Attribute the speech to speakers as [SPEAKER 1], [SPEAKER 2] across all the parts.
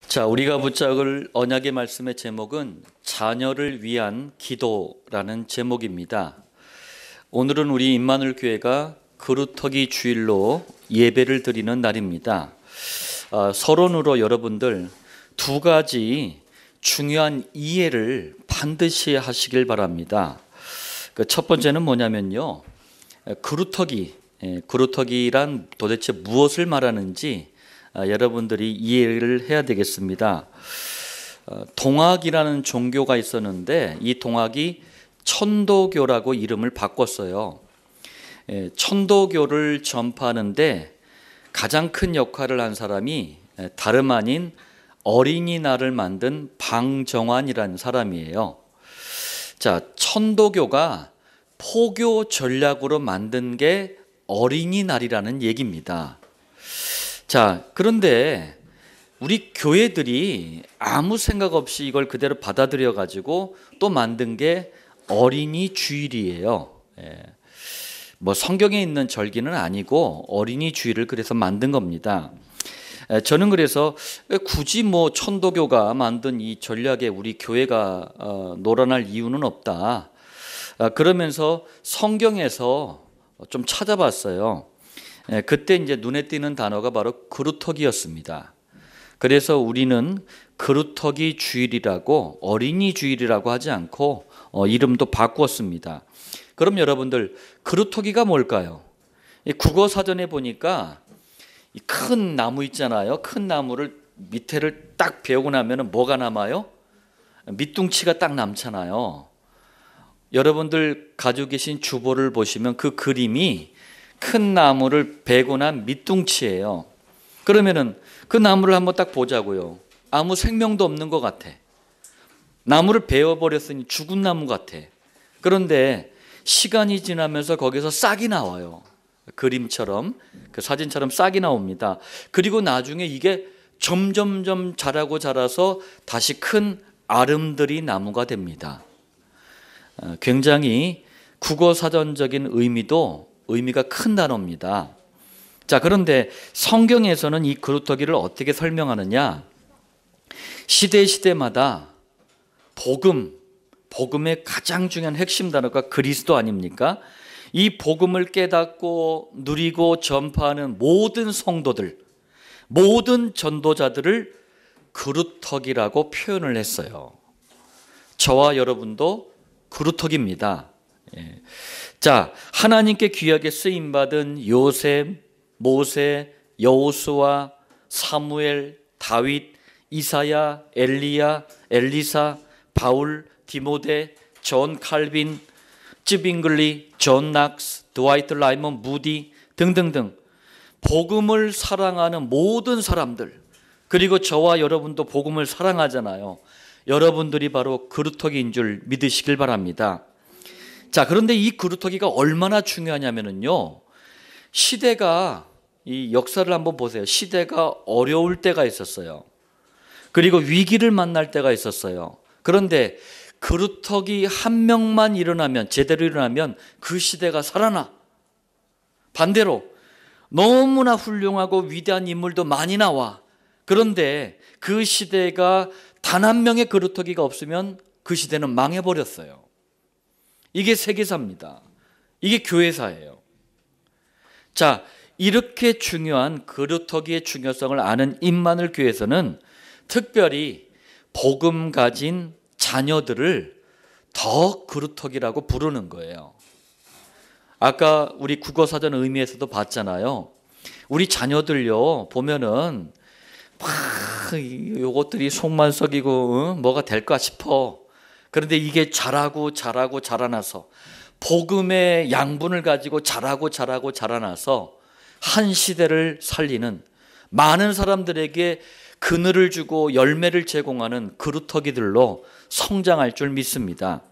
[SPEAKER 1] 자, 우리가 붙잡을 언약의 말씀의 제목은 자녀를 위한 기도라는 제목입니다. 오늘은 우리 임마누엘 교회가 그루터기 주일로 예배를 드리는 날입니다. 서론으로 여러분들 두 가지 중요한 이해를 반드시 하시길 바랍니다. 첫 번째는 뭐냐면요, 그루터기란 도대체 무엇을 말하는지 여러분들이 이해를 해야 되겠습니다. 동학이라는 종교가 있었는데 이 동학이 천도교라고 이름을 바꿨어요. 천도교를 전파하는데 가장 큰 역할을 한 사람이 다름 아닌 어린이날을 만든 방정환이라는 사람이에요. 자, 천도교가 포교 전략으로 만든 게 어린이날이라는 얘기입니다. 자, 그런데 우리 교회들이 아무 생각 없이 이걸 그대로 받아들여 가지고 또 만든 게 어린이 주일이에요. 뭐 성경에 있는 절기는 아니고 어린이 주일을 그래서 만든 겁니다. 저는 그래서 굳이 뭐 천도교가 만든 이 전략에 우리 교회가 놀아날 이유는 없다. 그러면서 성경에서 좀 찾아봤어요. 그때 이제 눈에 띄는 단어가 바로 그루터기였습니다. 그래서 우리는 그루터기 주일이라고, 어린이 주일이라고 하지 않고 이름도 바꾸었습니다. 그럼 여러분들, 그루터기가 뭘까요? 국어 사전에 보니까 이 큰 나무 있잖아요. 큰 나무를 밑에를 딱 베고 나면 뭐가 남아요? 밑둥치가 딱 남잖아요. 여러분들 가지고 계신 주보를 보시면 그 그림이 큰 나무를 베고 난 밑둥치예요. 그러면은 그 나무를 한번 딱 보자고요. 아무 생명도 없는 것 같아. 나무를 베어버렸으니 죽은 나무 같아. 그런데 시간이 지나면서 거기서 싹이 나와요. 그림처럼, 그 사진처럼 싹이 나옵니다. 그리고 나중에 이게 점점점 자라고 자라서 다시 큰 아름드리 나무가 됩니다. 굉장히 국어 사전적인 의미가 큰 단어입니다. 자, 그런데 성경에서는 이 그루터기를 어떻게 설명하느냐? 시대마다 복음의 가장 중요한 핵심 단어가 그리스도 아닙니까? 이 복음을 깨닫고 누리고 전파하는 모든 성도들, 모든 전도자들을 그루터기라고 표현을 했어요. 저와 여러분도 그루터기입니다. 자, 하나님께 귀하게 쓰임받은 요셉, 모세, 여호수아, 사무엘, 다윗, 이사야, 엘리야, 엘리사, 바울, 디모데, 존 칼빈, 쯔빙글리, 존 낙스, 드와이트 라이먼 무디 등등등 복음을 사랑하는 모든 사람들, 그리고 저와 여러분도 복음을 사랑하잖아요. 여러분들이 바로 그루터기인 줄 믿으시길 바랍니다. 자, 그런데 이 그루터기가 얼마나 중요하냐면요, 시대가, 이 역사를 한번 보세요. 시대가 어려울 때가 있었어요. 그리고 위기를 만날 때가 있었어요. 그런데 그루터기 한 명만 일어나면, 제대로 일어나면 그 시대가 살아나. 반대로 너무나 훌륭하고 위대한 인물도 많이 나와. 그런데 그 시대가 단 한 명의 그루터기가 없으면 그 시대는 망해버렸어요. 이게 세계사입니다. 이게 교회사예요. 자, 이렇게 중요한 그루터기의 중요성을 아는 임마누엘 교회에서는 특별히 복음 가진 자녀들을 더 그루터기라고 부르는 거예요. 아까 우리 국어사전 의미에서도 봤잖아요. 우리 자녀들요, 보면은 막 요것들이 속만 썩이고 뭐가 될까 싶어. 그런데 이게 자라나서 복음의 양분을 가지고 자라나서 한 시대를 살리는, 많은 사람들에게 그늘을 주고 열매를 제공하는 그루터기들로 성장할 줄 믿습니다.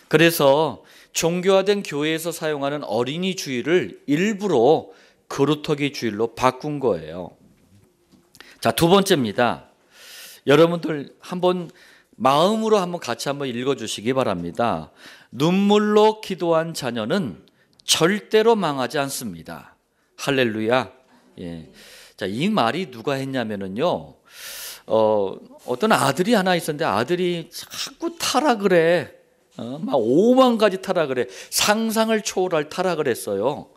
[SPEAKER 1] 그래서 종교화된 교회에서 사용하는 어린이 주일을 일부러 그루터기 주일로 바꾼 거예요. 자, 두 번째입니다. 여러분들 마음으로 같이 한번 읽어주시기 바랍니다. 눈물로 기도한 자녀는 절대로 망하지 않습니다. 할렐루야. 예. 자, 이 말이 누가 했냐면요, 어떤 아들이 하나 있었는데 아들이 자꾸 타락을 해. 막 5만 가지 타락을 해. 상상을 초월할 타락을 했어요.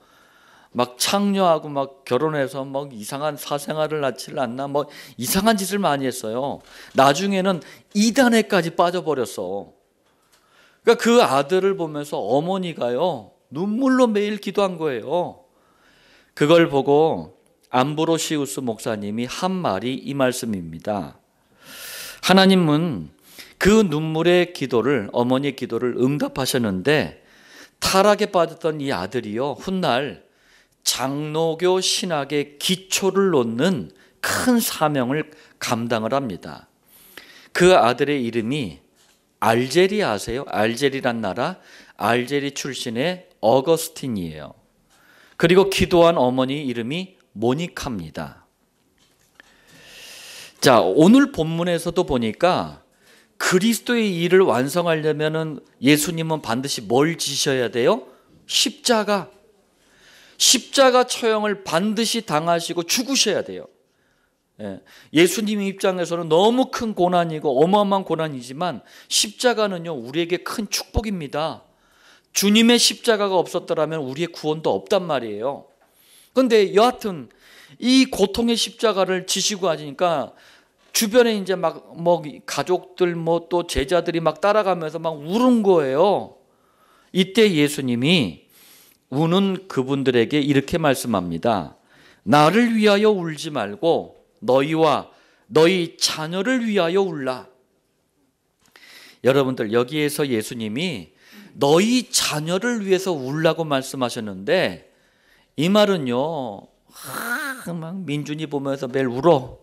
[SPEAKER 1] 막 창녀하고 막 결혼해서 막 이상한 사생활을 낳지를 않나 뭐 이상한 짓을 많이 했어요. 나중에는 이단에까지 빠져버렸어. 그러니까 그 아들을 보면서 어머니가요 눈물로 매일 기도한 거예요. 그걸 보고 암브로시우스 목사님이 한 말이 이 말씀입니다. 하나님은 그 눈물의 기도를, 어머니의 기도를 응답하셨는데 타락에 빠졌던 이 아들이요 훗날 장로교 신학의 기초를 놓는 큰 사명을 감당을 합니다. 그 아들의 이름이 알제리 아세요? 알제리란 나라, 알제리 출신의 어거스틴이에요. 그리고 기도한 어머니 이름이 모니카입니다. 자, 오늘 본문에서도 보니까 그리스도의 일을 완성하려면 예수님은 반드시 뭘 지셔야 돼요? 십자가 처형을 반드시 당하시고 죽으셔야 돼요. 예수님 입장에서는 너무 큰 고난이고 어마어마한 고난이지만 십자가는요 우리에게 큰 축복입니다. 주님의 십자가가 없었더라면 우리의 구원도 없단 말이에요. 그런데 여하튼 이 고통의 십자가를 지시고 하니까 주변에 이제 막 뭐 가족들 뭐 또 제자들이 막 따라가면서 막 우는 거예요. 이때 예수님이 우는 그분들에게 이렇게 말씀합니다. 나를 위하여 울지 말고 너희와 너희 자녀를 위하여 울라. 여러분들 여기에서 예수님이 너희 자녀를 위해서 울라고 말씀하셨는데 이 말은요 막 민준이 보면서 매일 울어,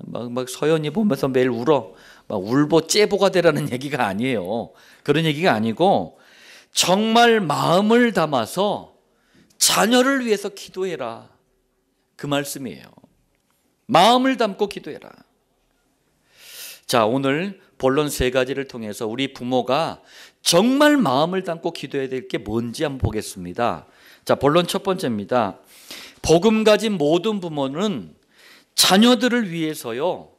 [SPEAKER 1] 막 서연이 보면서 매일 울어, 막 울보 째보가 되라는 얘기가 아니에요. 그런 얘기가 아니고 정말 마음을 담아서 자녀를 위해서 기도해라 그 말씀이에요. 마음을 담고 기도해라. 자, 오늘 본론 세 가지를 통해서 우리 부모가 정말 마음을 담고 기도해야 될 게 뭔지 한번 보겠습니다. 자, 본론 첫 번째입니다. 복음 가진 모든 부모는 자녀들을 위해서요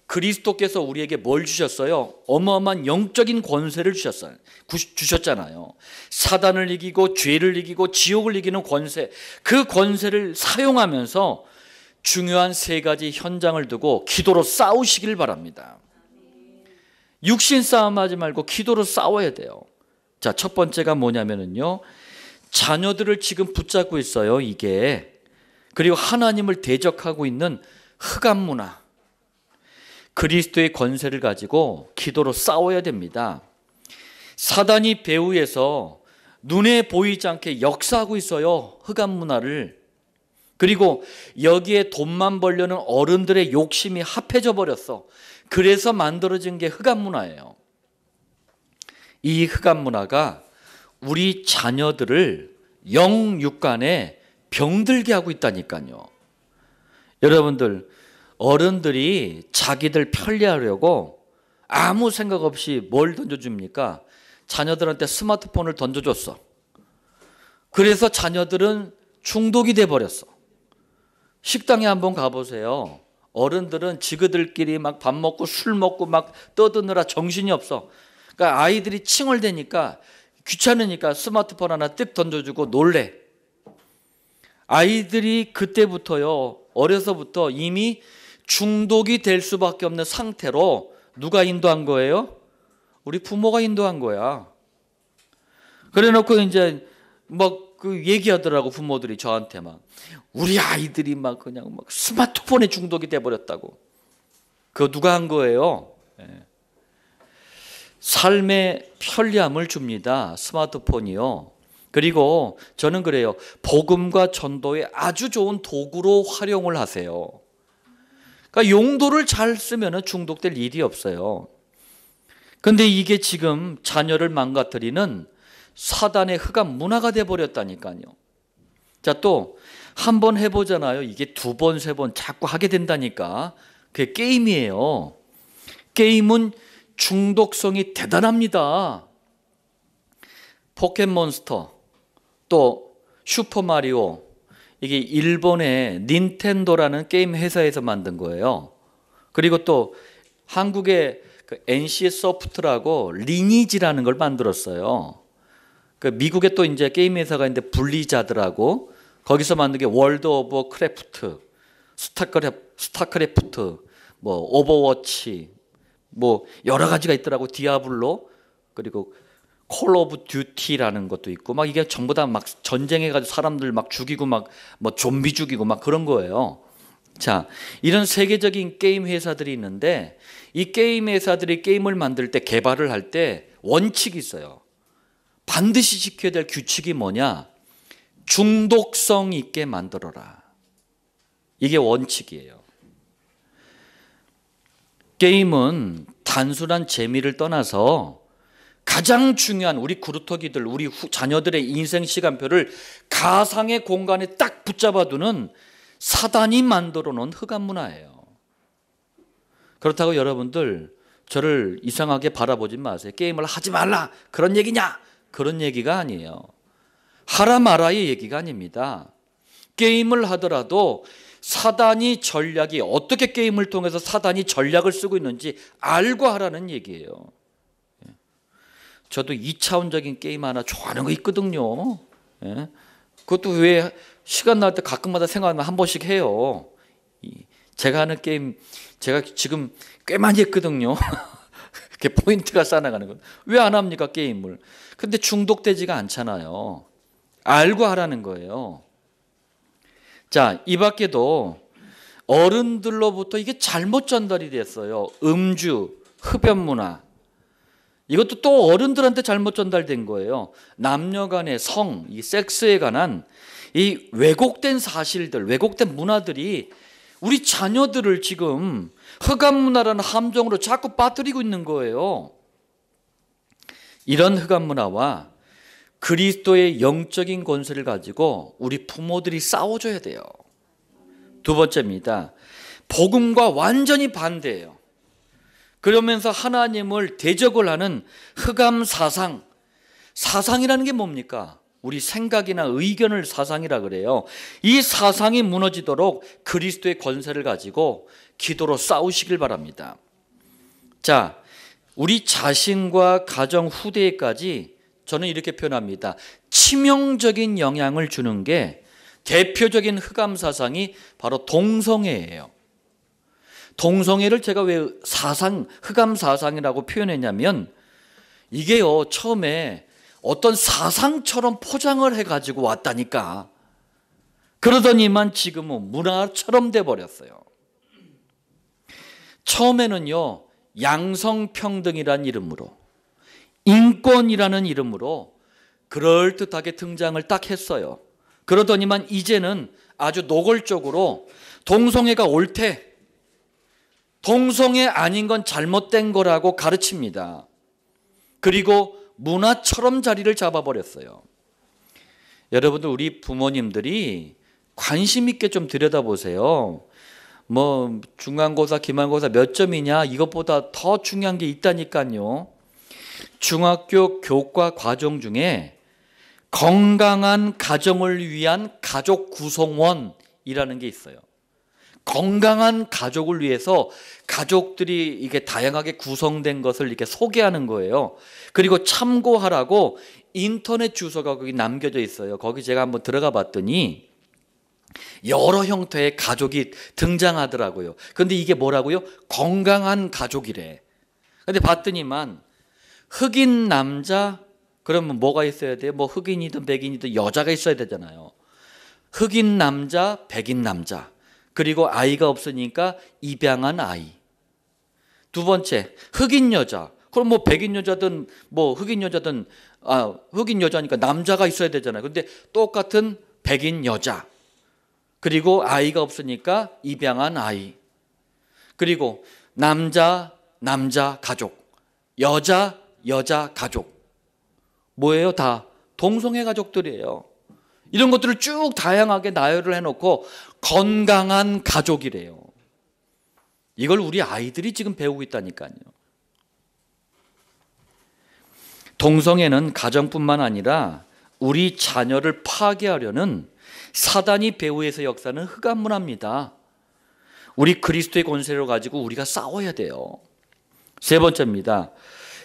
[SPEAKER 1] 그리스도께서 우리에게 뭘 주셨어요? 어마어마한 영적인 권세를 주셨잖아요. 사단을 이기고 죄를 이기고 지옥을 이기는 권세, 그 권세를 사용하면서 중요한 세 가지 현장을 두고 기도로 싸우시길 바랍니다. 육신 싸움하지 말고 기도로 싸워야 돼요. 자, 첫 번째가 뭐냐면요 자녀들을 지금 붙잡고 있어요 이게. 그리고 하나님을 대적하고 있는 흑암 문화, 그리스도의 권세를 가지고 기도로 싸워야 됩니다. 사단이 배후에서 눈에 보이지 않게 역사하고 있어요 흑암 문화를. 그리고 여기에 돈만 벌려는 어른들의 욕심이 합해져 버렸어. 그래서 만들어진 게 흑암 문화예요. 이 흑암 문화가 우리 자녀들을 영육간에 병들게 하고 있다니까요. 여러분들 어른들이 자기들 편리하려고 아무 생각 없이 뭘 던져줍니까? 자녀들한테 스마트폰을 던져줬어. 그래서 자녀들은 중독이 돼버렸어. 식당에 한번 가보세요. 어른들은 지그들끼리 막 밥 먹고 술 먹고 막 떠드느라 정신이 없어. 그러니까 아이들이 칭얼대니까 귀찮으니까 스마트폰 하나 뜩 던져주고 놀래. 아이들이 그때부터요 어려서부터 이미 중독이 될 수밖에 없는 상태로 누가 인도한 거예요? 우리 부모가 인도한 거야. 그래 놓고 이제 막 그 얘기하더라고 부모들이 저한테 막 우리 아이들이 막 그냥 막 스마트폰에 중독이 돼 버렸다고. 그거 누가 한 거예요? 삶의 편리함을 줍니다 스마트폰이요. 그리고 저는 그래요. 복음과 전도에 아주 좋은 도구로 활용을 하세요. 그러니까 용도를 잘 쓰면 중독될 일이 없어요. 그런데 이게 지금 자녀를 망가뜨리는 사단의 흑암 문화가 돼버렸다니까요. 자, 또 한 번 해보잖아요. 이게 두 번, 세 번 자꾸 하게 된다니까. 그게 게임이에요. 게임은 중독성이 대단합니다. 포켓몬스터, 또 슈퍼마리오, 이게 일본의 닌텐도라는 게임 회사에서 만든 거예요. 그리고 또 한국의 그 NC 소프트라고 리니지라는 걸 만들었어요. 그 미국에 또 이제 게임 회사가 있는데 블리자드라고, 거기서 만든 게 월드 오브 크래프트, 스타크래프트, 뭐 오버워치, 뭐 여러 가지가 있더라고. 디아블로, 그리고 콜 오브 듀티라는 것도 있고, 막 이게 전부 다 막 전쟁해가지고 사람들 막 죽이고 막 뭐 좀비 죽이고 막 그런 거예요. 자, 이런 세계적인 게임 회사들이 있는데, 이 게임 회사들이 게임을 만들 때, 개발을 할 때 원칙이 있어요. 반드시 지켜야 될 규칙이 뭐냐? 중독성 있게 만들어라. 이게 원칙이에요. 게임은 단순한 재미를 떠나서 가장 중요한 우리 구루터기들, 우리 자녀들의 인생 시간표를 가상의 공간에 딱 붙잡아두는 사단이 만들어 놓은 흑암 문화예요. 그렇다고 여러분들 저를 이상하게 바라보지 마세요. 게임을 하지 말라, 그런 얘기냐? 그런 얘기가 아니에요. 하라 마라의 얘기가 아닙니다. 게임을 하더라도 사단이 전략이, 어떻게 게임을 통해서 사단이 전략을 쓰고 있는지 알고 하라는 얘기예요. 저도 2차원적인 게임 하나 좋아하는 거 있거든요. 그것도 왜 시간 날 때 가끔마다 생각하면 한 번씩 해요. 제가 하는 게임, 제가 지금 꽤 많이 했거든요. 그게 포인트가 쌓아나가는 건. 왜 안 합니까, 게임을? 근데 중독되지가 않잖아요. 알고 하라는 거예요. 자, 이 밖에도 어른들로부터 이게 잘못 전달이 됐어요. 음주, 흡연 문화. 이것도 또 어른들한테 잘못 전달된 거예요. 남녀 간의 성, 이 섹스에 관한 이 왜곡된 사실들, 왜곡된 문화들이 우리 자녀들을 지금 흑암 문화라는 함정으로 자꾸 빠뜨리고 있는 거예요. 이런 흑암 문화와 그리스도의 영적인 권세를 가지고 우리 부모들이 싸워줘야 돼요. 두 번째입니다. 복음과 완전히 반대예요. 그러면서 하나님을 대적을 하는 흑암 사상. 사상이라는 게 뭡니까? 우리 생각이나 의견을 사상이라 그래요. 이 사상이 무너지도록 그리스도의 권세를 가지고 기도로 싸우시길 바랍니다. 자, 우리 자신과 가정 후대에까지 저는 이렇게 표현합니다. 치명적인 영향을 주는 게 대표적인 흑암 사상이 바로 동성애예요. 동성애를 제가 왜 흑암 사상이라고 표현했냐면, 이게요, 처음에 어떤 사상처럼 포장을 해가지고 왔다니까. 그러더니만 지금은 문화처럼 돼버렸어요. 처음에는요, 양성평등이라는 이름으로, 인권이라는 이름으로 그럴듯하게 등장을 딱 했어요. 그러더니만 이제는 아주 노골적으로 동성애가 옳대, 동성애 아닌 건 잘못된 거라고 가르칩니다. 그리고 문화처럼 자리를 잡아버렸어요. 여러분들, 우리 부모님들이 관심 있게 좀 들여다보세요. 뭐 중간고사, 기말고사 몇 점이냐, 이것보다 더 중요한 게 있다니까요. 중학교 교과 과정 중에 건강한 가정을 위한 가족 구성원이라는 게 있어요. 건강한 가족을 위해서 가족들이 이게 다양하게 구성된 것을 이렇게 소개하는 거예요. 그리고 참고하라고 인터넷 주소가 거기 남겨져 있어요. 거기 제가 한번 들어가 봤더니 여러 형태의 가족이 등장하더라고요. 근데 이게 뭐라고요? 건강한 가족이래. 근데 봤더니만 흑인 남자, 그러면 뭐가 있어야 돼요? 뭐 흑인이든 백인이든 여자가 있어야 되잖아요. 흑인 남자, 백인 남자. 그리고 아이가 없으니까 입양한 아이. 두 번째, 흑인 여자. 그럼 뭐 백인 여자든 뭐 흑인 여자든, 흑인 여자니까 남자가 있어야 되잖아요. 근데 똑같은 백인 여자. 그리고 아이가 없으니까 입양한 아이. 그리고 남자 가족. 여자 가족. 뭐예요? 다 동성애 가족들이에요. 이런 것들을 쭉 다양하게 나열을 해놓고 건강한 가족이래요. 이걸 우리 아이들이 지금 배우고 있다니까요. 동성애는 가정뿐만 아니라 우리 자녀를 파괴하려는 사단이 배후에서 역사는 흑암 문화입니다. 우리 그리스도의 권세를 가지고 우리가 싸워야 돼요. 세 번째입니다.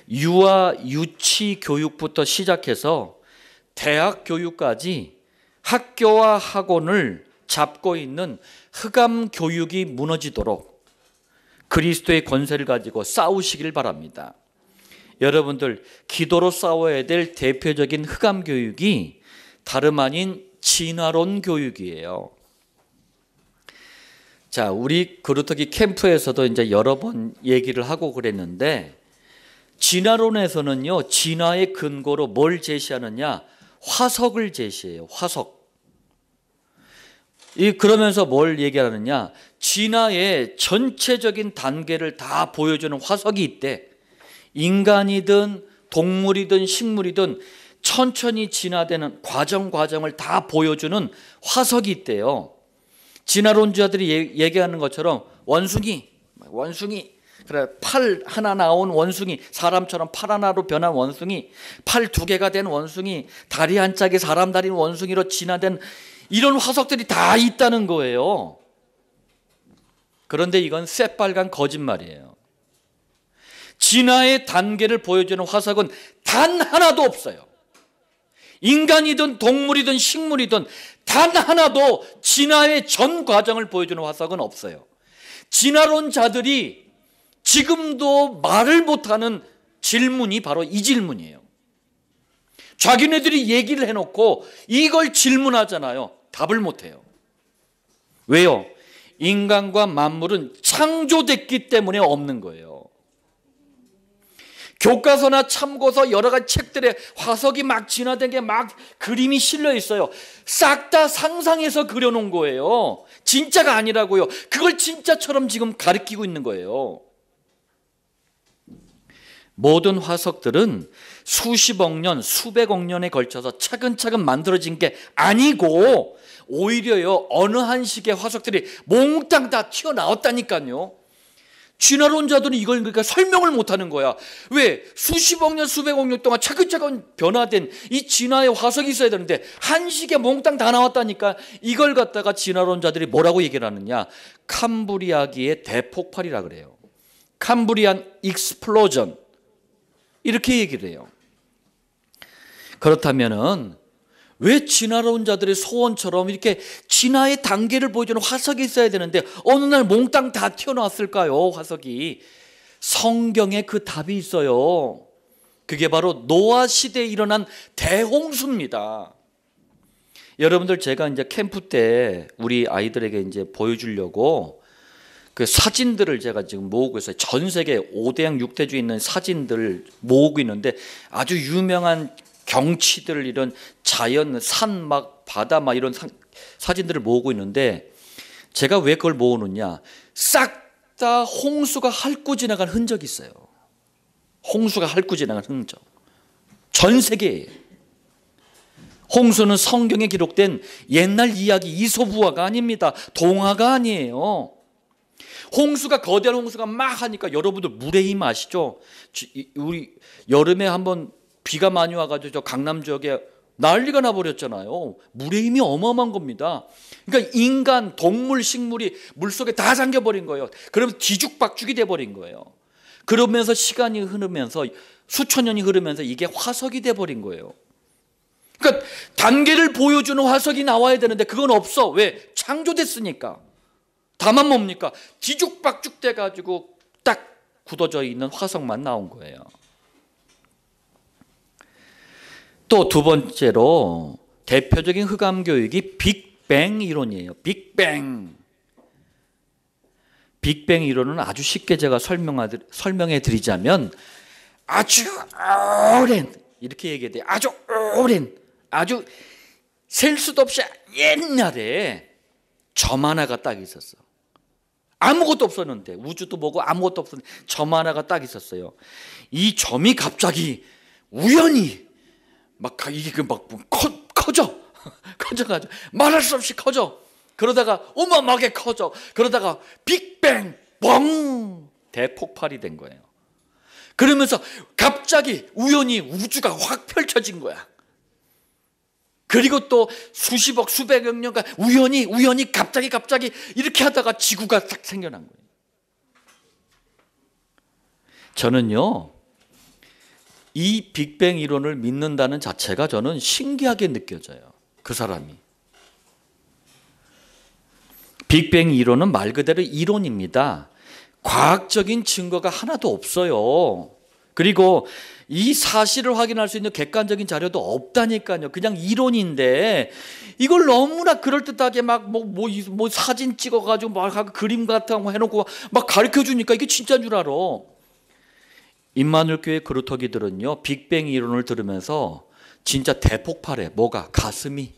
[SPEAKER 1] 유아 유치 교육부터 시작해서 대학 교육까지 학교와 학원을 잡고 있는 흑암 교육이 무너지도록 그리스도의 권세를 가지고 싸우시길 바랍니다. 여러분들, 기도로 싸워야 될 대표적인 흑암 교육이 다름 아닌 진화론 교육이에요. 자, 우리 그루터기 캠프에서도 이제 여러 번 얘기를 하고 그랬는데, 진화론에서는요, 진화의 근거로 뭘 제시하느냐? 화석을 제시해요. 화석. 그러면서 뭘 얘기하느냐? 진화의 전체적인 단계를 다 보여주는 화석이 있대. 인간이든 동물이든 식물이든 천천히 진화되는 과정을 다 보여주는 화석이 있대요. 진화론자들이 얘기하는 것처럼 원숭이 그래, 팔 하나 나온 원숭이, 사람처럼 팔 하나로 변한 원숭이, 팔 두 개가 된 원숭이, 다리 한 짝이 사람 다리 원숭이로 진화된 이런 화석들이 다 있다는 거예요. 그런데 이건 새빨간 거짓말이에요. 진화의 단계를 보여주는 화석은 단 하나도 없어요. 인간이든 동물이든 식물이든 단 하나도 진화의 전 과정을 보여주는 화석은 없어요. 진화론자들이 지금도 말을 못하는 질문이 바로 이 질문이에요. 자기네들이 얘기를 해놓고 이걸 질문하잖아요. 답을 못해요. 왜요? 인간과 만물은 창조됐기 때문에 없는 거예요. 교과서나 참고서 여러 가지 책들에 화석이 막 진화된 게 막 그림이 실려 있어요. 싹 다 상상해서 그려놓은 거예요. 진짜가 아니라고요. 그걸 진짜처럼 지금 가리키고 있는 거예요. 모든 화석들은 수십억 년, 수백억 년에 걸쳐서 차근차근 만들어진 게 아니고 오히려요, 어느 한식의 화석들이 몽땅 다 튀어나왔다니까요. 진화론자들은 이걸 그러니까 설명을 못하는 거야. 왜? 수십억 년, 수백억 년 동안 차근차근 변화된 이 진화의 화석이 있어야 되는데 한식에 몽땅 다 나왔다니까. 이걸 갖다가 진화론자들이 뭐라고 얘기를 하느냐? 캄브리아기의 대폭발이라 그래요. 캄브리안 익스플로전, 이렇게 얘기를 해요. 그렇다면은 왜 진화론자들의 소원처럼 이렇게 진화의 단계를 보여주는 화석이 있어야 되는데 어느 날 몽땅 다 튀어나왔을까요? 화석이. 성경에 그 답이 있어요. 그게 바로 노아 시대에 일어난 대홍수입니다. 여러분들, 제가 이제 캠프 때 우리 아이들에게 이제 보여주려고 그 사진들을 제가 지금 모으고 있어요. 전 세계 5대양 6대주에 있는 사진들을 모으고 있는데 아주 유명한 경치들, 이런 자연, 산, 막 바다, 막 이런 사진들을 모으고 있는데, 제가 왜 그걸 모으느냐? 싹 다 홍수가 핥고 지나간 흔적이 있어요. 홍수가 핥고 지나간 흔적. 전 세계에. 홍수는 성경에 기록된 옛날 이야기, 이솝우화가 아닙니다. 동화가 아니에요. 홍수가, 거대한 홍수가 막 하니까 여러분들 물의 힘 아시죠? 우리 여름에 한번 비가 많이 와가지고 저 강남 지역에 난리가 나버렸잖아요. 물의 힘이 어마어마한 겁니다. 그러니까 인간, 동물, 식물이 물속에 다 잠겨버린 거예요. 그러면 뒤죽박죽이 돼버린 거예요. 그러면서 시간이 흐르면서 수천 년이 흐르면서 이게 화석이 돼버린 거예요. 그러니까 단계를 보여주는 화석이 나와야 되는데 그건 없어. 왜? 창조됐으니까. 다만 뭡니까? 뒤죽박죽 돼가지고 딱 굳어져 있는 화석만 나온 거예요. 또 두 번째로 대표적인 흑암 교육이 빅뱅 이론이에요. 빅뱅 이론은 아주 쉽게 제가 설명해 드리자면, 아주 오랜, 이렇게 얘기해야 돼요. 아주 오랜, 아주 셀 수도 없이 옛날에 점 하나가 딱 있었어. 아무것도 없었는데, 우주도 뭐고 아무것도 없었는데 점 하나가 딱 있었어요. 이 점이 갑자기 우연히 막 이게 막 커져가지고 말할 수 없이 커져. 그러다가 어마어마하게 커져. 그러다가 빅뱅 뻥 대폭발이 된 거예요. 그러면서 갑자기 우연히 우주가 확 펼쳐진 거야. 그리고 또 수십억 수백억 년간 우연히 갑자기 이렇게 하다가 지구가 딱 생겨난 거예요. 저는요, 이 빅뱅 이론을 믿는다는 자체가 저는 신기하게 느껴져요. 그 사람이. 빅뱅 이론은 말 그대로 이론입니다. 과학적인 증거가 하나도 없어요. 그리고 이 사실을 확인할 수 있는 객관적인 자료도 없다니까요. 그냥 이론인데 이걸 너무나 그럴듯하게 막 뭐 사진 찍어가지고 막 그림 같은 거 해놓고 막 가르쳐 주니까 이게 진짜인 줄 알아. 임마누엘 교회 그루터기들은요, 빅뱅 이론을 들으면서 진짜 대폭발해. 뭐가? 가슴이.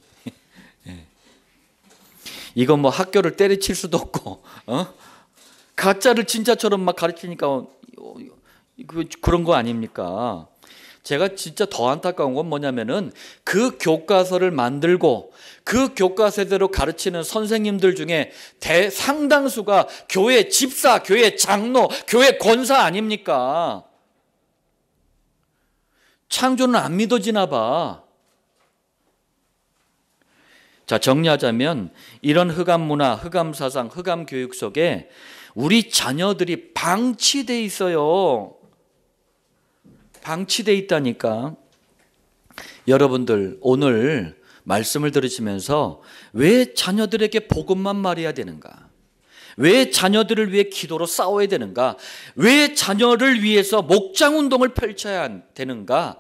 [SPEAKER 1] 이건 뭐 학교를 때려칠 수도 없고, 가짜를 진짜처럼 막 가르치니까 그런 거 아닙니까? 제가 진짜 더 안타까운 건 뭐냐면은 그 교과서를 만들고 그 교과서대로 가르치는 선생님들 중에 상당수가 교회 집사, 교회 장로, 교회 권사 아닙니까? 창조는 안 믿어지나 봐. 자, 정리하자면 이런 흑암 문화, 흑암 사상, 흑암 교육 속에 우리 자녀들이 방치돼 있어요. 방치돼 있다니까. 여러분들 오늘 말씀을 들으시면서 왜 자녀들에게 복음만 말해야 되는가? 왜 자녀들을 위해 기도로 싸워야 되는가? 왜 자녀를 위해서 목장 운동을 펼쳐야 되는가?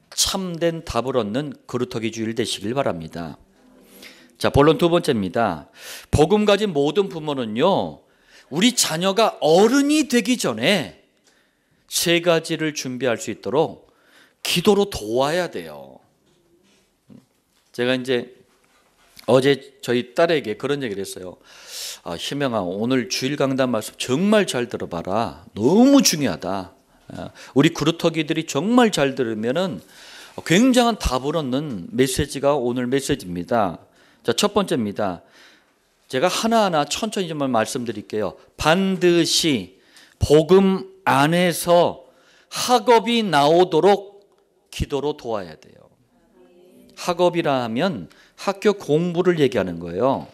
[SPEAKER 1] 참된 답을 얻는 그루터기 주일 되시길 바랍니다. 자, 본론 두 번째입니다. 복음 가진 모든 부모는요, 우리 자녀가 어른이 되기 전에 세 가지를 준비할 수 있도록 기도로 도와야 돼요. 제가 이제 어제 저희 딸에게 그런 얘기를 했어요. 희명아, 오늘 주일 강단 말씀 정말 잘 들어봐라. 너무 중요하다. 우리 그루터기들이 정말 잘 들으면은 굉장한 답을 얻는 메시지가 오늘 메시지입니다. 자, 첫 번째입니다. 제가 하나하나 천천히 좀 말씀드릴게요. 반드시 복음 안에서 학업이 나오도록 기도로 도와야 돼요. 학업이라 하면 학교 공부를 얘기하는 거예요.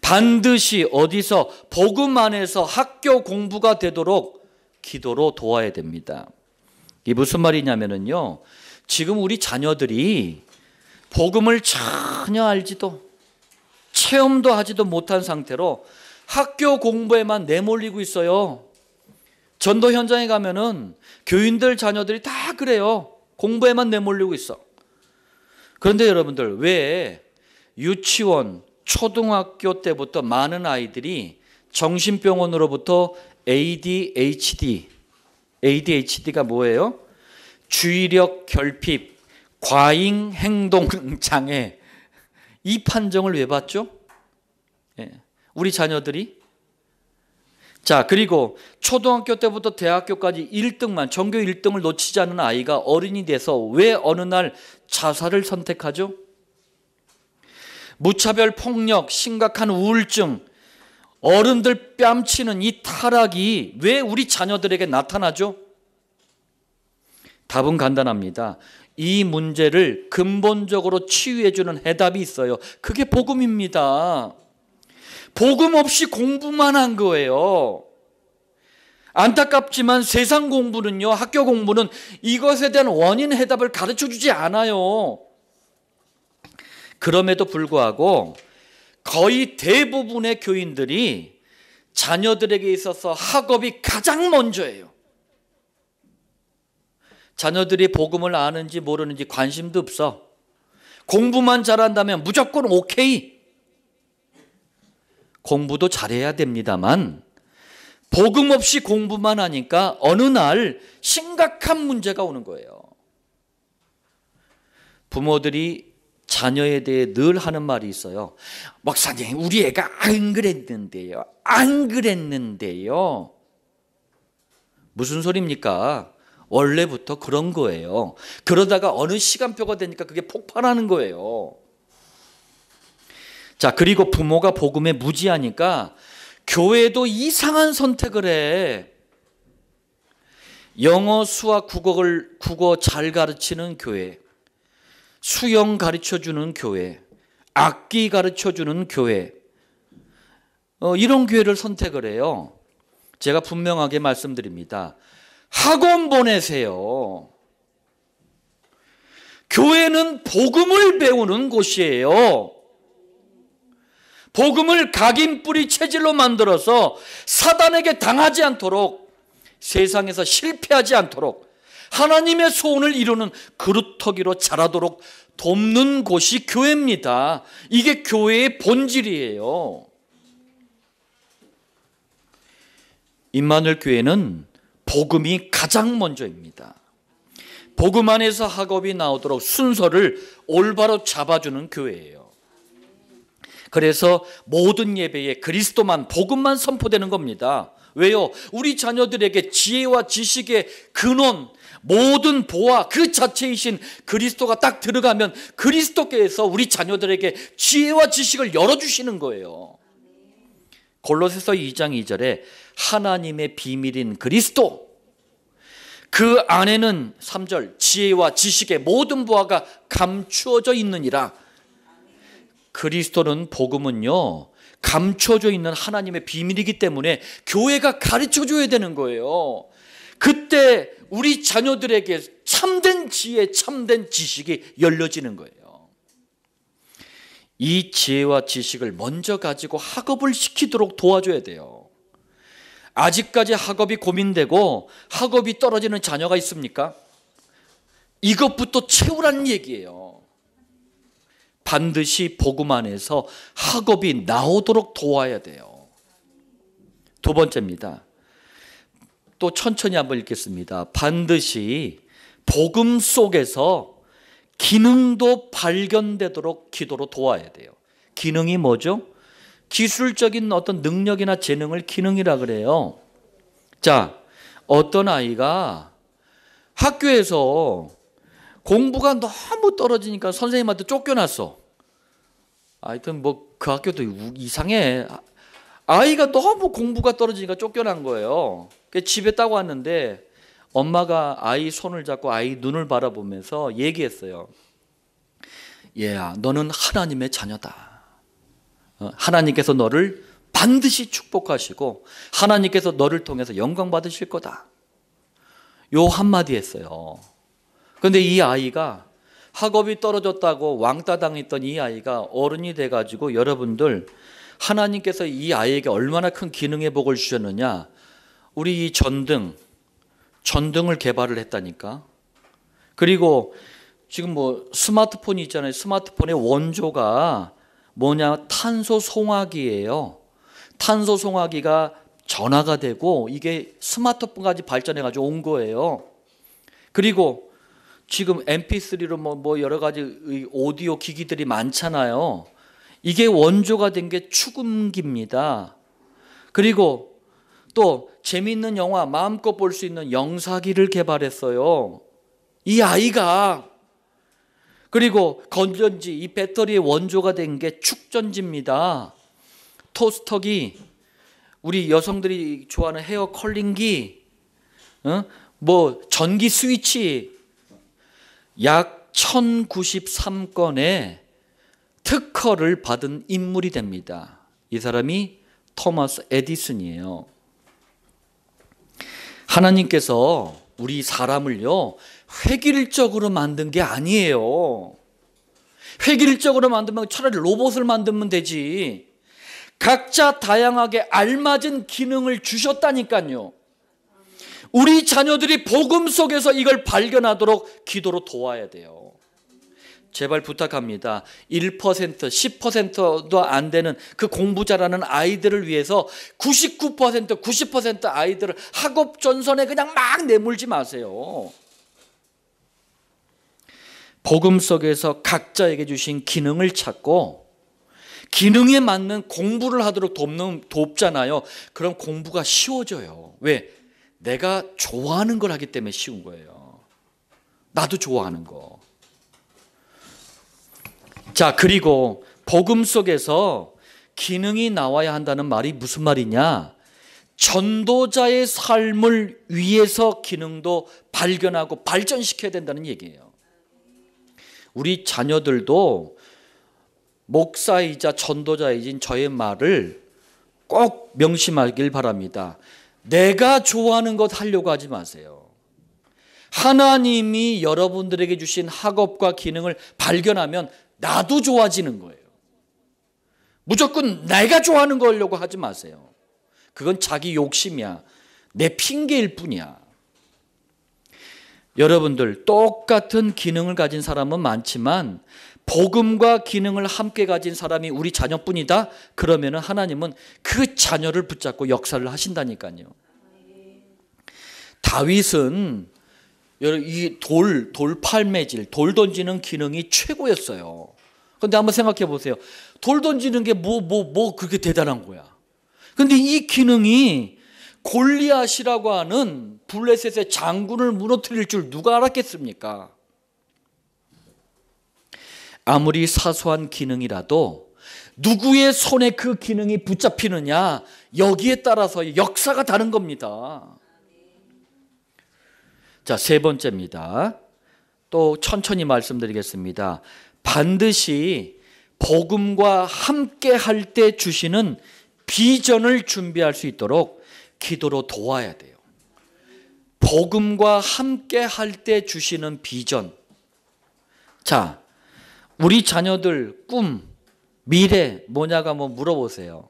[SPEAKER 1] 반드시 어디서 복음 안에서 학교 공부가 되도록 기도로 도와야 됩니다. 이게 무슨 말이냐면요, 지금 우리 자녀들이 복음을 전혀 알지도 체험도 하지도 못한 상태로 학교 공부에만 내몰리고 있어요. 전도 현장에 가면은 교인들 자녀들이 다 그래요. 공부에만 내몰리고 있어. 그런데 여러분들, 왜 유치원, 초등학교 때부터 많은 아이들이 정신병원으로부터 ADHD가 뭐예요? 주의력 결핍, 과잉 행동 장애, 이 판정을 왜 받죠? 우리 자녀들이. 자, 그리고 초등학교 때부터 대학교까지 1등만, 전교 1등을 놓치지 않는 아이가 어른이 돼서 왜 어느 날 자살을 선택하죠? 무차별 폭력, 심각한 우울증, 어른들 뺨치는 이 타락이 왜 우리 자녀들에게 나타나죠? 답은 간단합니다. 이 문제를 근본적으로 치유해주는 해답이 있어요. 그게 복음입니다. 복음 없이 공부만 한 거예요. 안타깝지만 세상 공부는요, 학교 공부는 이것에 대한 원인 해답을 가르쳐주지 않아요. 그럼에도 불구하고 거의 대부분의 교인들이 자녀들에게 있어서 학업이 가장 먼저예요. 자녀들이 복음을 아는지 모르는지 관심도 없어. 공부만 잘한다면 무조건 오케이. 공부도 잘해야 됩니다만 복음 없이 공부만 하니까 어느 날 심각한 문제가 오는 거예요. 부모들이 자녀에 대해 늘 하는 말이 있어요. 목사님, 우리 애가 안 그랬는데요. 무슨 소리입니까? 원래부터 그런 거예요. 그러다가 어느 시간표가 되니까 그게 폭발하는 거예요. 자, 그리고 부모가 복음에 무지하니까 교회도 이상한 선택을 해. 영어, 수학, 국어 잘 가르치는 교회, 수영 가르쳐주는 교회, 악기 가르쳐주는 교회, 이런 교회를 선택을 해요. 제가 분명하게 말씀드립니다. 학원 보내세요. 교회는 복음을 배우는 곳이에요. 복음을 각인뿌리 체질로 만들어서 사단에게 당하지 않도록, 세상에서 실패하지 않도록, 하나님의 소원을 이루는 그루터기로 자라도록 돕는 곳이 교회입니다. 이게 교회의 본질이에요. 임마누엘 교회는 복음이 가장 먼저입니다. 복음 안에서 학업이 나오도록 순서를 올바로 잡아주는 교회예요. 그래서 모든 예배에 그리스도만, 복음만 선포되는 겁니다. 왜요? 우리 자녀들에게 지혜와 지식의 근원, 모든 보화 그 자체이신 그리스도가 딱 들어가면 그리스도께서 우리 자녀들에게 지혜와 지식을 열어주시는 거예요. 골로새서 2장 2절에 하나님의 비밀인 그리스도, 그 안에는 3절 지혜와 지식의 모든 보화가 감추어져 있느니라. 그리스도는, 복음은요, 감춰져 있는 하나님의 비밀이기 때문에 교회가 가르쳐줘야 되는 거예요. 그때 우리 자녀들에게 참된 지혜, 참된 지식이 열려지는 거예요. 이 지혜와 지식을 먼저 가지고 학업을 시키도록 도와줘야 돼요. 아직까지 학업이 고민되고 학업이 떨어지는 자녀가 있습니까? 이것부터 채우라는 얘기예요. 반드시 복음 안에서 학업이 나오도록 도와야 돼요. 두 번째입니다. 또 천천히 한번 읽겠습니다. 반드시 복음 속에서 기능도 발견되도록 기도로 도와야 돼요. 기능이 뭐죠? 기술적인 어떤 능력이나 재능을 기능이라 그래요. 자, 어떤 아이가 학교에서 공부가 너무 떨어지니까 선생님한테 쫓겨났어. 하여튼 뭐 그 학교도 이상해. 아이가 너무 공부가 떨어지니까 쫓겨난 거예요. 집에 딱 왔는데 엄마가 아이 손을 잡고 아이 눈을 바라보면서 얘기했어요. 얘야, 너는 하나님의 자녀다. 하나님께서 너를 반드시 축복하시고 하나님께서 너를 통해서 영광 받으실 거다. 요 한마디 했어요. 그런데 이 아이가 학업이 떨어졌다고 왕따 당했던 이 아이가 어른이 돼가지고, 여러분들, 하나님께서 이 아이에게 얼마나 큰 기능의 복을 주셨느냐. 우리 이 전등을 개발을 했다니까. 그리고 지금 뭐 스마트폰이 있잖아요. 스마트폰의 원조가 뭐냐, 탄소 송화기예요. 탄소 송화기가 전화가 되고 이게 스마트폰까지 발전해가지고 온 거예요. 그리고 지금 MP3로 뭐 여러 가지 오디오 기기들이 많잖아요. 이게 원조가 된 게 축음기입니다. 그리고 또 재미있는 영화 마음껏 볼 수 있는 영사기를 개발했어요. 이 아이가. 그리고 건전지, 이 배터리의 원조가 된 게 축전지입니다. 토스터기, 우리 여성들이 좋아하는 헤어 컬링기, 뭐 전기 스위치, 약 1093건의 특허를 받은 인물이 됩니다. 이 사람이 토마스 에디슨이에요. 하나님께서 우리 사람을요, 획일적으로 만든 게 아니에요. 획일적으로 만들면 차라리 로봇을 만들면 되지. 각자 다양하게 알맞은 기능을 주셨다니까요. 우리 자녀들이 복음 속에서 이걸 발견하도록 기도로 도와야 돼요. 제발 부탁합니다. 1%, 10%도 안 되는 그 공부 잘하는 아이들을 위해서 99%, 90% 아이들을 학업 전선에 그냥 막 내몰지 마세요. 복음 속에서 각자에게 주신 기능을 찾고 기능에 맞는 공부를 하도록 돕잖아요. 그럼 공부가 쉬워져요. 왜? 내가 좋아하는 걸 하기 때문에 쉬운 거예요. 나도 좋아하는 거. 자, 그리고 복음 속에서 기능이 나와야 한다는 말이 무슨 말이냐? 전도자의 삶을 위해서 기능도 발견하고 발전시켜야 된다는 얘기예요. 우리 자녀들도 목사이자 전도자이신 저의 말을 꼭 명심하길 바랍니다. 내가 좋아하는 것 하려고 하지 마세요. 하나님이 여러분들에게 주신 학업과 기능을 발견하면 나도 좋아지는 거예요. 무조건 내가 좋아하는 거 하려고 하지 마세요. 그건 자기 욕심이야. 내 핑계일 뿐이야. 여러분들 똑같은 기능을 가진 사람은 많지만 복음과 기능을 함께 가진 사람이 우리 자녀뿐이다? 그러면 하나님은 그 자녀를 붙잡고 역사를 하신다니까요. 다윗은 이 돌 팔매질, 돌 던지는 기능이 최고였어요. 그런데 한번 생각해 보세요. 돌 던지는 게 뭐 그렇게 대단한 거야. 그런데 이 기능이 골리앗이라고 하는 블레셋의 장군을 무너뜨릴 줄 누가 알았겠습니까? 아무리 사소한 기능이라도 누구의 손에 그 기능이 붙잡히느냐, 여기에 따라서 역사가 다른 겁니다. 자, 세 번째입니다. 또 천천히 말씀드리겠습니다. 반드시 복음과 함께 할 때 주시는 비전을 준비할 수 있도록 기도로 도와야 돼요. 복음과 함께 할 때 주시는 비전. 자, 우리 자녀들 꿈, 미래 뭐냐가 뭐 물어보세요.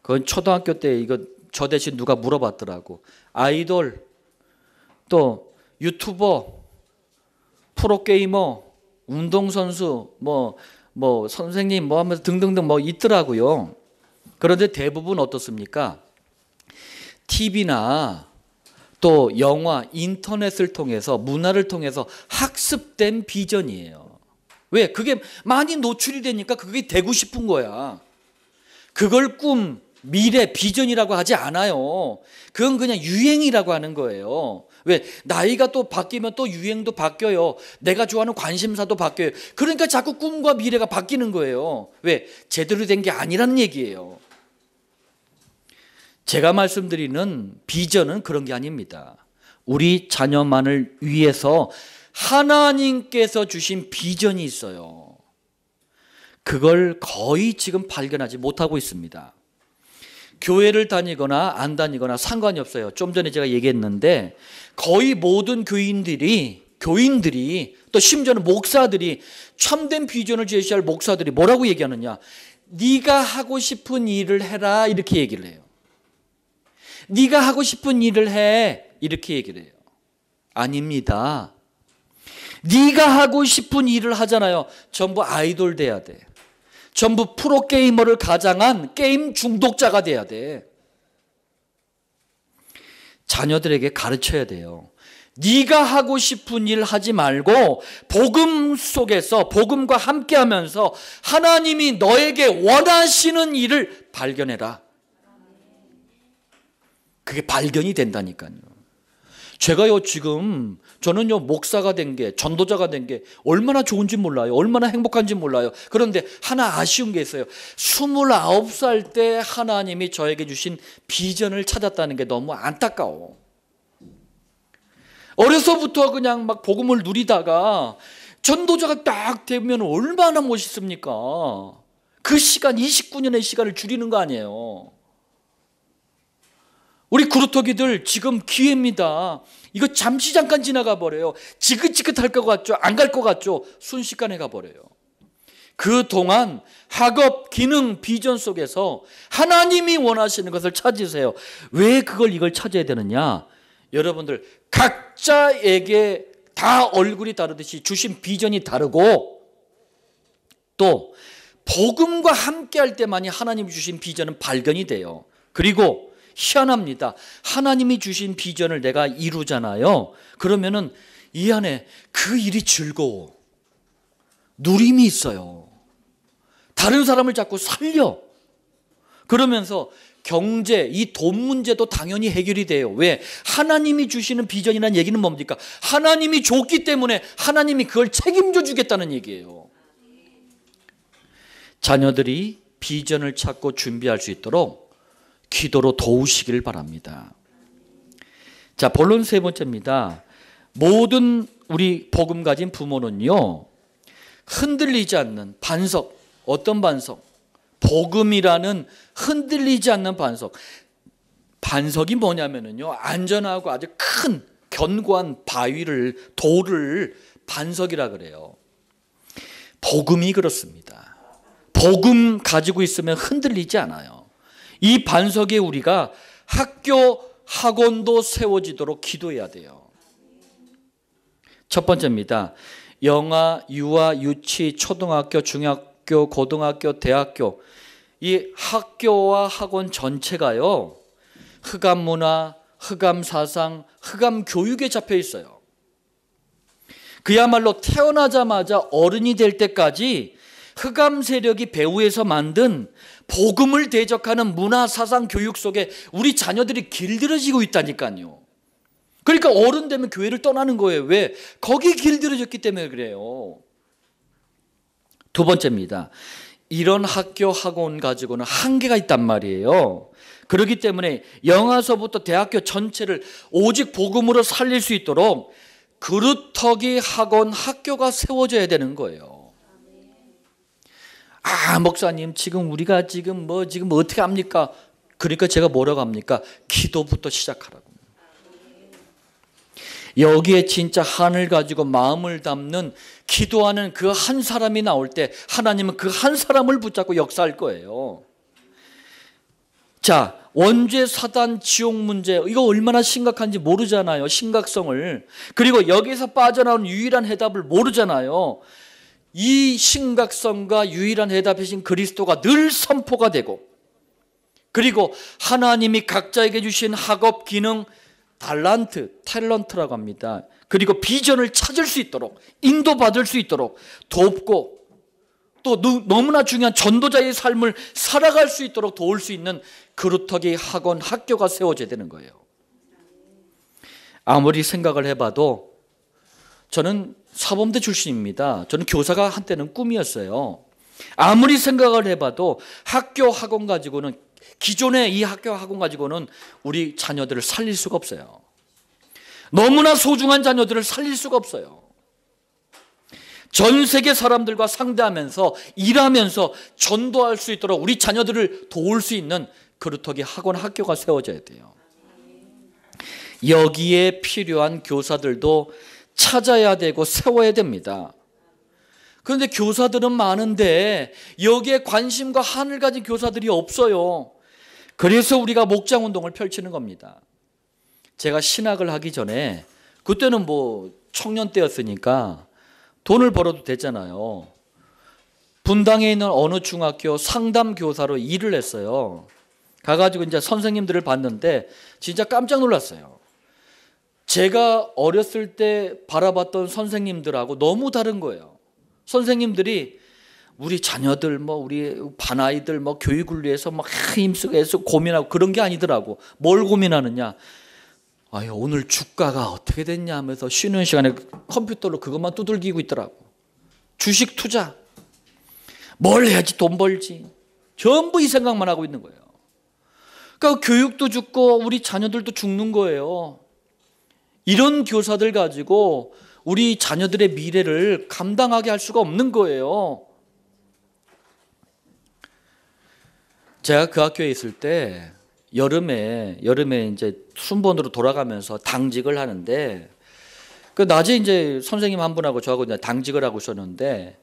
[SPEAKER 1] 그건 초등학교 때 이거 저 대신 누가 물어봤더라고. 아이돌, 또 유튜버, 프로게이머, 운동선수, 뭐 선생님 뭐 하면서 등등등 뭐 있더라고요. 그런데 대부분 어떻습니까? TV나 또 영화, 인터넷을 통해서, 문화를 통해서 학습된 비전이에요. 왜? 그게 많이 노출이 되니까 그게 되고 싶은 거야. 그걸 꿈, 미래, 비전이라고 하지 않아요. 그건 그냥 유행이라고 하는 거예요. 왜? 나이가 또 바뀌면 또 유행도 바뀌어요. 내가 좋아하는 관심사도 바뀌어요. 그러니까 자꾸 꿈과 미래가 바뀌는 거예요. 왜? 제대로 된 게 아니라는 얘기예요. 제가 말씀드리는 비전은 그런 게 아닙니다. 우리 자녀만을 위해서 하나님께서 주신 비전이 있어요. 그걸 거의 지금 발견하지 못하고 있습니다. 교회를 다니거나 안 다니거나 상관이 없어요. 좀 전에 제가 얘기했는데 거의 모든 교인들이 또 심지어는 목사들이, 참된 비전을 제시할 목사들이 뭐라고 얘기하느냐, 네가 하고 싶은 일을 해라 이렇게 얘기를 해요. 네가 하고 싶은 일을 해 이렇게 얘기를 해요. 아닙니다. 네가 하고 싶은 일을 하잖아요. 전부 아이돌 돼야 돼. 전부 프로게이머를 가장한 게임 중독자가 돼야 돼. 자녀들에게 가르쳐야 돼요. 네가 하고 싶은 일 하지 말고 복음 속에서, 복음과 함께하면서 하나님이 너에게 원하시는 일을 발견해라. 그게 발견이 된다니까요. 제가요 지금 저는요 목사가 된 게, 전도자가 된 게 얼마나 좋은지 몰라요. 얼마나 행복한지 몰라요. 그런데 하나 아쉬운 게 있어요. 29살 때 하나님이 저에게 주신 비전을 찾았다는 게 너무 안타까워. 어려서부터 그냥 막 복음을 누리다가 전도자가 딱 되면 얼마나 멋있습니까? 그 시간, 29년의 시간을 줄이는 거 아니에요. 우리 구루터기들 지금 기회입니다. 이거 잠시 잠깐 지나가 버려요. 지긋지긋할 것 같죠? 안 갈 것 같죠? 순식간에 가버려요. 그동안 학업, 기능, 비전 속에서 하나님이 원하시는 것을 찾으세요. 왜 이걸 찾아야 되느냐? 여러분들 각자에게 다 얼굴이 다르듯이 주신 비전이 다르고, 또 복음과 함께 할 때만이 하나님이 주신 비전은 발견이 돼요. 그리고 희한합니다. 하나님이 주신 비전을 내가 이루잖아요. 그러면은 이 안에 그 일이 즐거워. 누림이 있어요. 다른 사람을 자꾸 살려. 그러면서 경제, 이 돈 문제도 당연히 해결이 돼요. 왜? 하나님이 주시는 비전이라는 얘기는 뭡니까? 하나님이 줬기 때문에 하나님이 그걸 책임져 주겠다는 얘기예요. 자녀들이 비전을 찾고 준비할 수 있도록 기도로 도우시길 바랍니다. 자, 본론 세 번째입니다. 모든 우리 복음 가진 부모는요, 흔들리지 않는 반석. 어떤 반석? 복음이라는 흔들리지 않는 반석. 반석이 뭐냐면요, 안전하고 아주 큰 견고한 바위를, 돌을 반석이라 그래요. 복음이 그렇습니다. 복음 가지고 있으면 흔들리지 않아요. 이 반석에 우리가 학교, 학원도 세워지도록 기도해야 돼요. 첫 번째입니다. 영아, 유아, 유치, 초등학교, 중학교, 고등학교, 대학교, 이 학교와 학원 전체가요, 흑암 문화, 흑암 사상, 흑암 교육에 잡혀 있어요. 그야말로 태어나자마자 어른이 될 때까지 흑암 세력이 배후에서 만든 복음을 대적하는 문화, 사상, 교육 속에 우리 자녀들이 길들여지고 있다니까요. 그러니까 어른 되면 교회를 떠나는 거예요. 왜? 거기 길들여졌기 때문에 그래요. 두 번째입니다. 이런 학교, 학원 가지고는 한계가 있단 말이에요. 그렇기 때문에 영아서부터 대학교 전체를 오직 복음으로 살릴 수 있도록 그루터기 학원, 학교가 세워져야 되는 거예요. 아, 목사님, 지금 우리가 지금 어떻게 합니까? 그러니까 제가 뭐라고 합니까? 기도부터 시작하라고. 여기에 진짜 한을 가지고 마음을 담는 기도하는 그 한 사람이 나올 때 하나님은 그 한 사람을 붙잡고 역사할 거예요. 자, 원죄, 사단, 지옥 문제, 이거 얼마나 심각한지 모르잖아요. 심각성을. 그리고 여기서 빠져나오는 유일한 해답을 모르잖아요. 이 심각성과 유일한 해답이신 그리스도가 늘 선포가 되고, 그리고 하나님이 각자에게 주신 학업, 기능, 탤런트라고 합니다. 그리고 비전을 찾을 수 있도록, 인도받을 수 있도록 돕고, 또 너무나 중요한 전도자의 삶을 살아갈 수 있도록 도울 수 있는 그루터기 학원, 학교가 세워져야 되는 거예요. 아무리 생각을 해봐도 저는 사범대 출신입니다. 저는 교사가 한때는 꿈이었어요. 아무리 생각을 해봐도 학교, 학원 가지고는, 기존의 이 학교, 학원 가지고는 우리 자녀들을 살릴 수가 없어요. 너무나 소중한 자녀들을 살릴 수가 없어요. 전 세계 사람들과 상대하면서, 일하면서 전도할 수 있도록 우리 자녀들을 도울 수 있는 그루터기 학원, 학교가 세워져야 돼요. 여기에 필요한 교사들도 찾아야 되고 세워야 됩니다. 그런데 교사들은 많은데 여기에 관심과 한을 가진 교사들이 없어요. 그래서 우리가 목장운동을 펼치는 겁니다. 제가 신학을 하기 전에, 그때는 청년 때였으니까 돈을 벌어도 됐잖아요. 분당에 있는 어느 중학교 상담교사로 일을 했어요. 가가지고 이제 선생님들을 봤는데 진짜 깜짝 놀랐어요. 제가 어렸을 때 바라봤던 선생님들하고 너무 다른 거예요. 선생님들이 우리 자녀들, 우리 반 아이들 교육을 위해서 힘쓰고 애쓰고 고민하고 그런 게 아니더라고. 뭘 고민하느냐? 아유, 오늘 주가가 어떻게 됐냐 하면서 쉬는 시간에 컴퓨터로 그것만 두들기고 있더라고. 주식 투자, 뭘 해야지 돈 벌지, 전부 이 생각만 하고 있는 거예요. 그러니까 교육도 죽고 우리 자녀들도 죽는 거예요. 이런 교사들 가지고 우리 자녀들의 미래를 감당하게 할 수가 없는 거예요. 제가 그 학교에 있을 때 여름에 이제 순번으로 돌아가면서 당직을 하는데, 그 낮에 이제 선생님 한 분하고 저하고 이제 당직을 하고 있었는데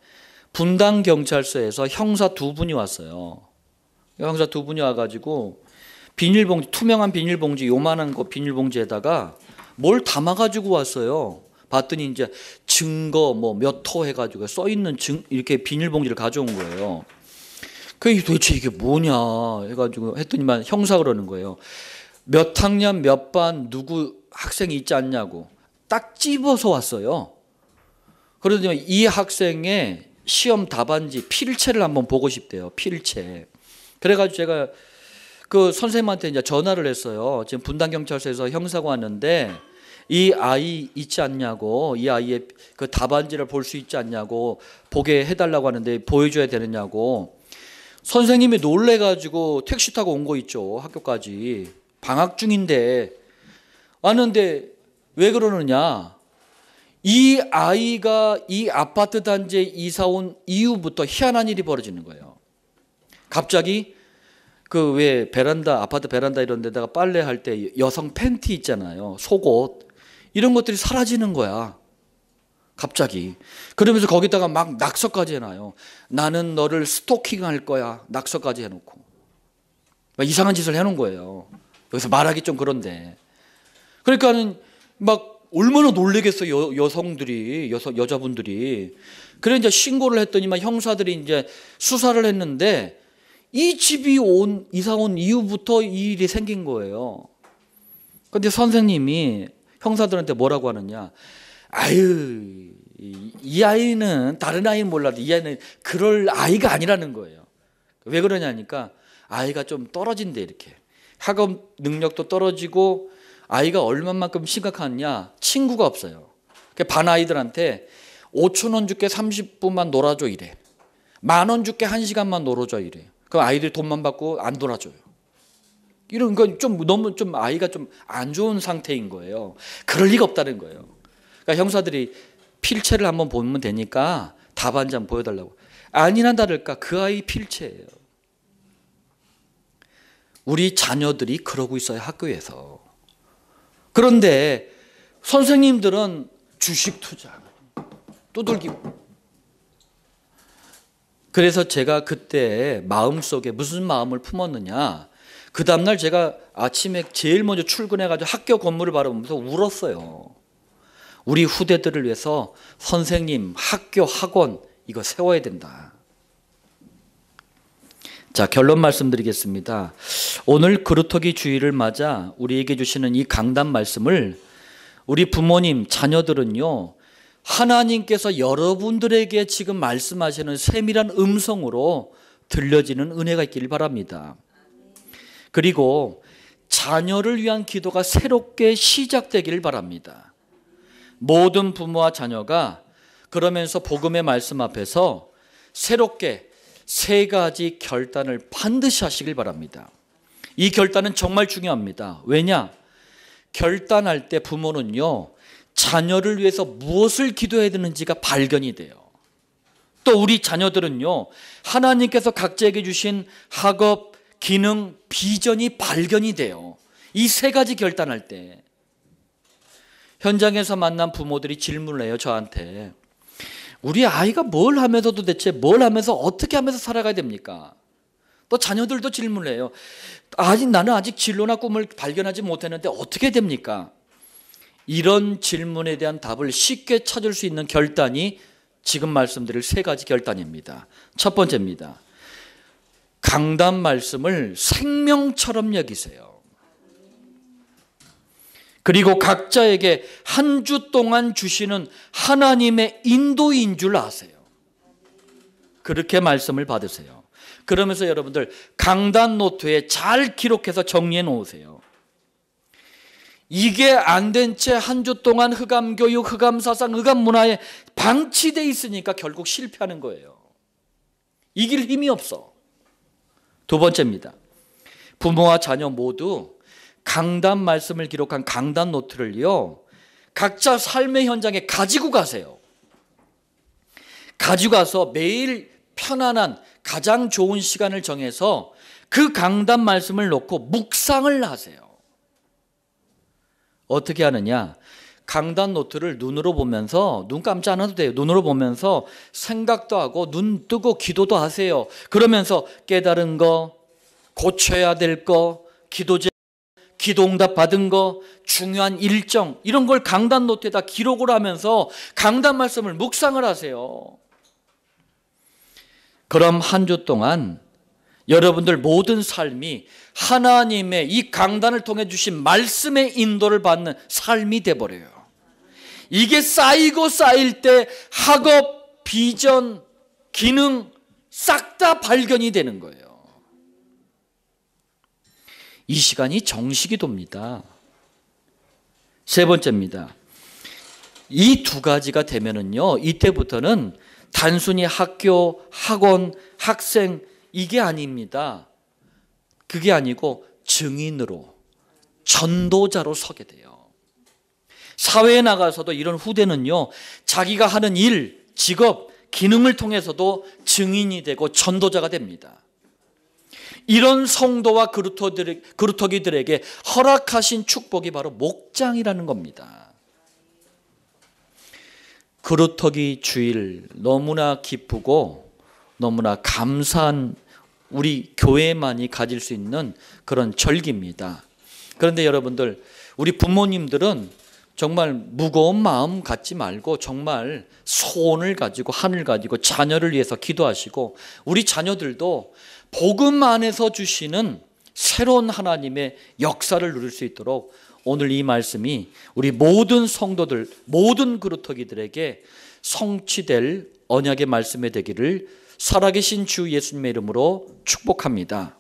[SPEAKER 1] 분당 경찰서에서 형사 두 분이 왔어요. 형사 두 분이 와가지고 비닐봉지, 투명한 비닐봉지, 요만한 거 비닐봉지에다가 뭘 담아가지고 왔어요. 봤더니 이제 증거 몇 호 해가지고 써 있는 이렇게 비닐봉지를 가져온 거예요. 그 도대체 이게 뭐냐 해가지고 했더니만 형사 그러는 거예요. 몇 학년 몇 반 누구 학생이 있지 않냐고 딱 집어서 왔어요. 그러더니 이 학생의 시험 답안지 필체를 한번 보고 싶대요. 필체. 그래가지고 제가 그 선생님한테 이제 전화를 했어요. 지금 분당경찰서에서 형사가 왔는데 이 아이 있지 않냐고, 이 아이의 그 답안지를 볼 수 있지 않냐고 보게 해달라고 하는데 보여줘야 되느냐고. 선생님이 놀래가지고 택시 타고 온 거 있죠. 학교까지. 방학 중인데 왔는데 왜 그러느냐. 이 아이가 이 아파트 단지에 이사 온 이후부터 희한한 일이 벌어지는 거예요. 갑자기 그 왜 베란다, 아파트 베란다 이런 데다가 빨래할 때 여성 팬티 있잖아요. 속옷. 이런 것들이 사라지는 거야. 갑자기. 그러면서 거기다가 막 낙서까지 해놔요. 나는 너를 스토킹할 거야. 낙서까지 해놓고. 막 이상한 짓을 해놓은 거예요. 여기서 말하기 좀 그런데. 그러니까는 막 얼마나 놀래겠어요. 여자분들이. 그래 이제 신고를 했더니만 형사들이 이제 수사를 했는데 이 집이 이사 온 이후부터 이 일이 생긴 거예요. 근데 선생님이 형사들한테 뭐라고 하느냐. 아유, 이 아이는 다른 아이는 몰라도 이 아이는 그럴 아이가 아니라는 거예요. 왜 그러냐니까 아이가 좀 떨어진대 이렇게. 학업 능력도 떨어지고 아이가 얼마만큼 심각하냐. 친구가 없어요. 반 아이들한테 5,000원 줄게 30분만 놀아줘 이래. 10,000원 줄게 1시간만 놀아줘 이래. 그럼 아이들이 돈만 받고 안 놀아줘요. 이런 건 좀 너무 좀 아이가 좀 안 좋은 상태인 거예요. 그럴 리가 없다는 거예요. 그러니까 형사들이 필체를 한번 보면 되니까 답 한 장 보여달라고. 아니나 다를까 그 아이 필체예요. 우리 자녀들이 그러고 있어요, 학교에서. 그런데 선생님들은 주식 투자, 두들기고. 그래서 제가 그때 마음속에 무슨 마음을 품었느냐. 그 다음날 제가 아침에 제일 먼저 출근해가지고 학교 건물을 바라보면서 울었어요. 우리 후대들을 위해서 선생님, 학교, 학원 이거 세워야 된다. 자, 결론 말씀드리겠습니다. 오늘 그루터기 주일을 맞아 우리에게 주시는 이 강단 말씀을 우리 부모님, 자녀들은요, 하나님께서 여러분들에게 지금 말씀하시는 세밀한 음성으로 들려지는 은혜가 있기를 바랍니다. 그리고 자녀를 위한 기도가 새롭게 시작되기를 바랍니다. 모든 부모와 자녀가 그러면서 복음의 말씀 앞에서 새롭게 3가지 결단을 반드시 하시길 바랍니다. 이 결단은 정말 중요합니다. 왜냐? 결단할 때 부모는요, 자녀를 위해서 무엇을 기도해야 되는지가 발견이 돼요. 또 우리 자녀들은요, 하나님께서 각자에게 주신 학업, 기능, 비전이 발견이 돼요. 이 3가지 결단할 때. 현장에서 만난 부모들이 질문을 해요, 저한테. 우리 아이가 뭘 하면서 도대체 뭘 하면서 어떻게 하면서 살아가야 됩니까? 또 자녀들도 질문을 해요. 나는 아직 진로나 꿈을 발견하지 못했는데 어떻게 됩니까? 이런 질문에 대한 답을 쉽게 찾을 수 있는 결단이 지금 말씀드릴 3가지 결단입니다. 첫 번째입니다. 강단 말씀을 생명처럼 여기세요. 그리고 각자에게 한 주 동안 주시는 하나님의 인도인 줄 아세요. 그렇게 말씀을 받으세요. 그러면서 여러분들 강단 노트에 잘 기록해서 정리해 놓으세요. 이게 안 된 채 한 주 동안 흑암교육, 흑암사상, 흑암문화에 방치되어 있으니까 결국 실패하는 거예요. 이길 힘이 없어. 2번째입니다. 부모와 자녀 모두 강단 말씀을 기록한 강단 노트를요, 각자 삶의 현장에 가지고 가세요. 가지고 가서 매일 편안한 가장 좋은 시간을 정해서 그 강단 말씀을 놓고 묵상을 하세요. 어떻게 하느냐? 강단 노트를 눈으로 보면서, 눈 감지 않아도 돼요. 눈으로 보면서 생각도 하고 눈 뜨고 기도도 하세요. 그러면서 깨달은 거, 고쳐야 될 거, 기도응답 받은 거, 중요한 일정, 이런 걸 강단 노트에다 기록을 하면서 강단 말씀을 묵상을 하세요. 그럼 한 주 동안 여러분들 모든 삶이 하나님의 이 강단을 통해 주신 말씀의 인도를 받는 삶이 돼버려요. 이게 쌓이고 쌓일 때 학업, 비전, 기능 싹 다 발견이 되는 거예요. 이 시간이 정식기도입니다. 3번째입니다. 이 2가지가 되면은요, 이때부터는 단순히 학교, 학원, 학생 이게 아닙니다. 그게 아니고 증인으로, 전도자로 서게 돼요. 사회에 나가서도 이런 후대는요, 자기가 하는 일, 직업, 기능을 통해서도 증인이 되고 전도자가 됩니다. 이런 성도와 그루터기들에게 허락하신 축복이 바로 목장이라는 겁니다. 그루터기 주일, 너무나 기쁘고 너무나 감사한 우리 교회만이 가질 수 있는 그런 절기입니다. 그런데 여러분들, 우리 부모님들은 정말 무거운 마음 갖지 말고 정말 소원을 가지고, 하늘 가지고 자녀를 위해서 기도하시고, 우리 자녀들도 복음 안에서 주시는 새로운 하나님의 역사를 누릴 수 있도록 오늘 이 말씀이 우리 모든 성도들, 모든 그루터기들에게 성취될 언약의 말씀이 되기를 살아계신 주 예수님의 이름으로 축복합니다.